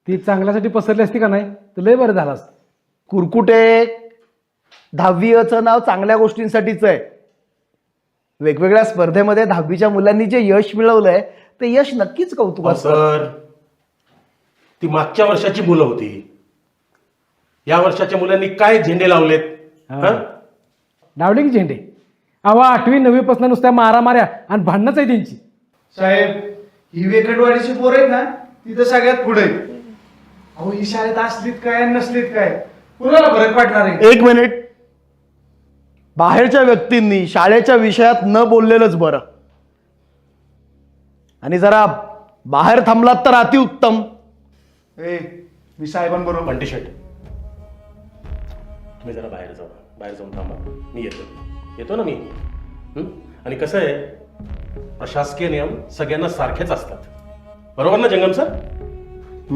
ती चांगल्यासाठी पसरली असती का नाही तर लय बरं झालं असतं. कुरकुटे 10वीचं नाव चांगल्या गोष्टींसाठीच आहे. वेगवेगळ्या स्पर्धेमध्ये 10वीच्या मुलांनी जे यश मिळवलंय ते यश नक्कीच कौतुकास्पद. सर ती मागच्या वर्षाची मुलं होती. या वर्षाच्या मुलांनी काय झेंडे लावलेत? हं? डावले की झेंडे. अहो 8वी 9वी पासून नुसत्या मारामाऱ्या आणि भांडणच आहे त्यांची. साहेब ही वेकटवाडीची पोरं आहेत ना तिथं सगळ्यात पुढे आहेत. अहो ही शाळेत असलीत काय नसलीत काय कुणाला फरक पडणार आहे. एक मिनिट. बाहेरच्या व्यक्तींनी शाळेच्या विषयात न बोललेलंच बरं. आणि जरा बाहेर थांबलात तर अतिउत्तम. मी साहेबांबरोबर बंटी शेट तुम्ही जरा बाहेर जाऊन थांबा. मी येतो ना मी. आणि कसं आहे प्रशासकीय नियम सगळ्यांना सारखेच असतात. बरोबर ना जंगम सर?